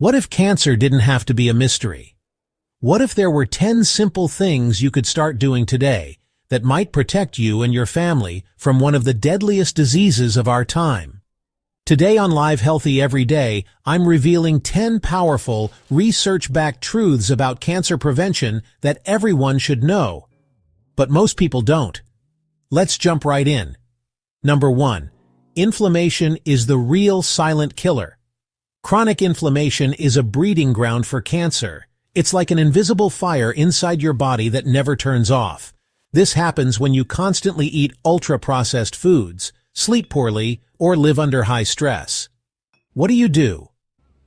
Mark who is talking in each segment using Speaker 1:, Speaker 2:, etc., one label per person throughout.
Speaker 1: What if cancer didn't have to be a mystery? What if there were 10 simple things you could start doing today that might protect you and your family from one of the deadliest diseases of our time? Today on Live Healthy Every Day, I'm revealing 10 powerful, research-backed truths about cancer prevention that everyone should know. But most people don't. Let's jump right in. Number 1. Inflammation is the real silent killer. Chronic inflammation is a breeding ground for cancer. It's like an invisible fire inside your body that never turns off. This happens when you constantly eat ultra-processed foods, sleep poorly, or live under high stress. What do?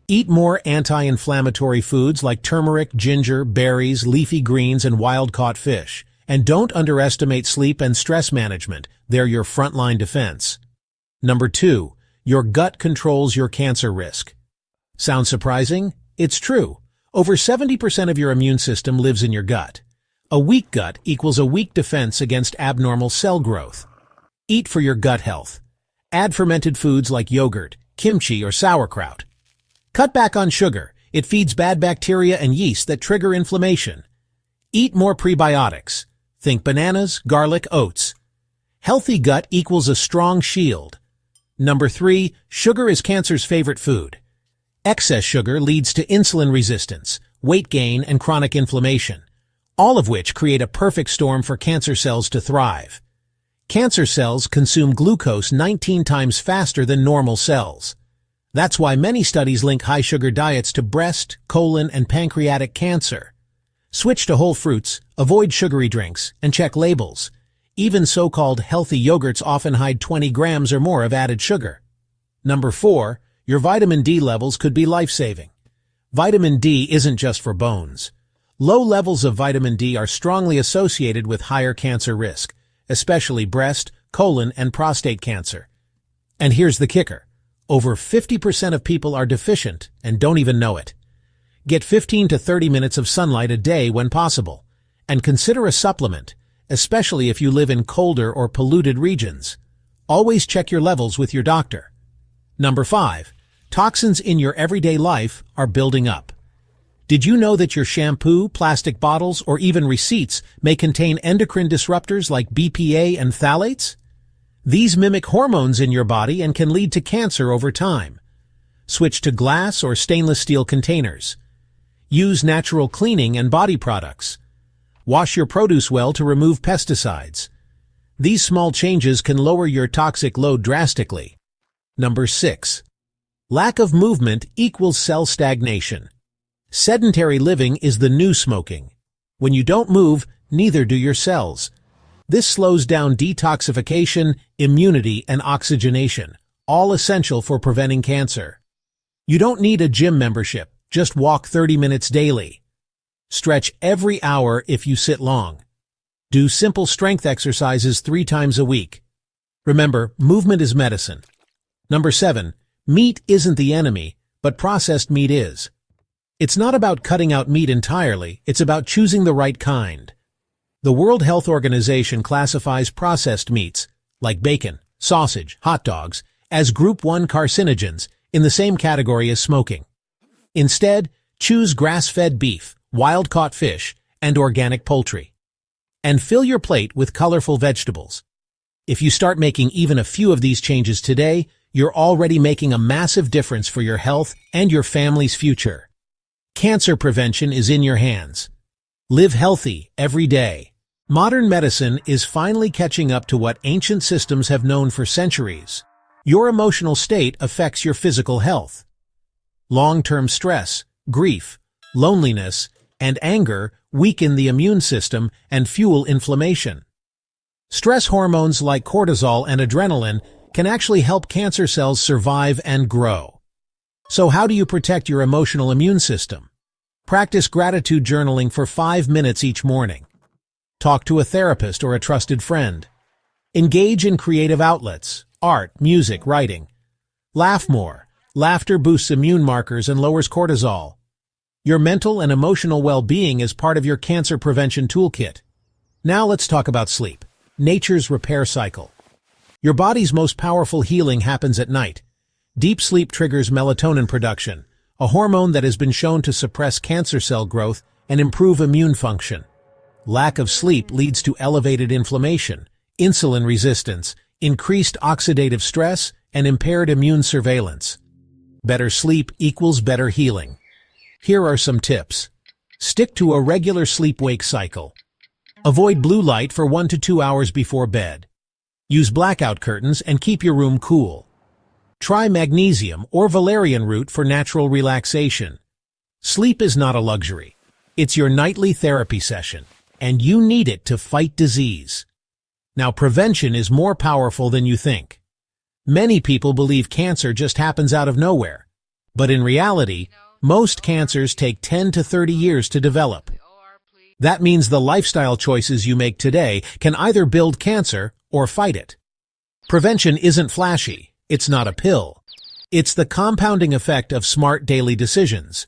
Speaker 1: Eat more anti-inflammatory foods like turmeric, ginger, berries, leafy greens, and wild-caught fish. And don't underestimate sleep and stress management. They're your frontline defense. Number 2. Your gut controls your cancer risk. Sounds surprising? It's true. Over 70% of your immune system lives in your gut. A weak gut equals a weak defense against abnormal cell growth. Eat for your gut health. Add fermented foods like yogurt, kimchi, or sauerkraut. Cut back on sugar. It feeds bad bacteria and yeast that trigger inflammation. Eat more prebiotics. Think bananas, garlic, oats. Healthy gut equals a strong shield. Number 3. Sugar is cancer's favorite food. Excess sugar leads to insulin resistance, weight gain, and chronic inflammation, all of which create a perfect storm for cancer cells to thrive. Cancer cells consume glucose 19 times faster than normal cells. That's why many studies link high-sugar diets to breast, colon, and pancreatic cancer. Switch to whole fruits, avoid sugary drinks, and check labels. Even so-called healthy yogurts often hide 20 grams or more of added sugar. Number 4. Your vitamin D levels could be life-saving. Vitamin D isn't just for bones. Low levels of vitamin D are strongly associated with higher cancer risk, especially breast, colon, and prostate cancer. And here's the kicker. Over 50% of people are deficient and don't even know it. Get 15 to 30 minutes of sunlight a day when possible. And consider a supplement, especially if you live in colder or polluted regions. Always check your levels with your doctor. Number 5. Toxins in your everyday life are building up. Did you know that your shampoo, plastic bottles, or even receipts may contain endocrine disruptors like BPA and phthalates? These mimic hormones in your body and can lead to cancer over time. Switch to glass or stainless steel containers. Use natural cleaning and body products. Wash your produce well to remove pesticides. These small changes can lower your toxic load drastically. Number 6. Lack of movement equals cell stagnation. Sedentary living is the new smoking. When you don't move, neither do your cells. This slows down detoxification, immunity, and oxygenation, all essential for preventing cancer. You don't need a gym membership, just walk 30 minutes daily. Stretch every hour if you sit long. Do simple strength exercises 3 times a week. Remember, movement is medicine. Number 7. Meat isn't the enemy, but processed meat is. It's not about cutting out meat entirely, it's about choosing the right kind. The World Health Organization classifies processed meats, like bacon, sausage, hot dogs, as Group 1 carcinogens, in the same category as smoking. Instead, choose grass-fed beef, wild-caught fish, and organic poultry. And fill your plate with colorful vegetables. If you start making even a few of these changes today, you're already making a massive difference for your health and your family's future. Cancer prevention is in your hands. Live healthy every day. Modern medicine is finally catching up to what ancient systems have known for centuries. Your emotional state affects your physical health. Long-term stress, grief, loneliness, and anger weaken the immune system and fuel inflammation. Stress hormones like cortisol and adrenaline can actually help cancer cells survive and grow. So how do you protect your emotional immune system? Practice gratitude journaling for 5 minutes each morning. Talk to a therapist or a trusted friend. Engage in creative outlets, art, music, writing. Laugh more. Laughter boosts immune markers and lowers cortisol. Your mental and emotional well-being is part of your cancer prevention toolkit. Now let's talk about sleep, nature's repair cycle. Your body's most powerful healing happens at night. Deep sleep triggers melatonin production, a hormone that has been shown to suppress cancer cell growth and improve immune function. Lack of sleep leads to elevated inflammation, insulin resistance, increased oxidative stress, and impaired immune surveillance. Better sleep equals better healing. Here are some tips. Stick to a regular sleep-wake cycle. Avoid blue light for 1 to 2 hours before bed. Use blackout curtains and keep your room cool. Try magnesium or valerian root for natural relaxation. Sleep is not a luxury. It's your nightly therapy session, and you need it to fight disease. Now, prevention is more powerful than you think. Many people believe cancer just happens out of nowhere. But in reality, most cancers take 10 to 30 years to develop. That means the lifestyle choices you make today can either build cancer or fight it. Prevention isn't flashy. It's not a pill. It's the compounding effect of smart daily decisions.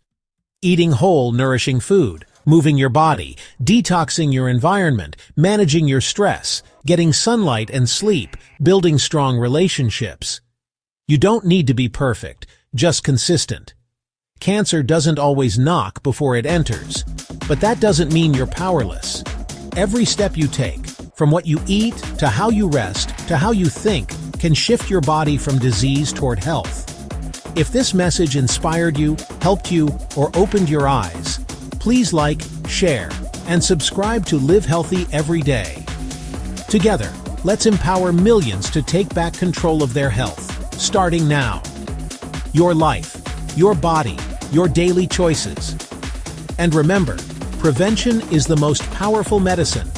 Speaker 1: Eating whole, nourishing food, moving your body, detoxing your environment, managing your stress, getting sunlight and sleep, building strong relationships. You don't need to be perfect, just consistent. Cancer doesn't always knock before it enters, but that doesn't mean you're powerless. Every step you take, from what you eat to how you rest to how you think, can shift your body from disease toward health. If this message inspired you, helped you, or opened your eyes, please like, share, and subscribe to Live Healthy Every Day. Together, let's empower millions to take back control of their health, starting now. Your life, your body, your daily choices. And remember, prevention is the most powerful medicine.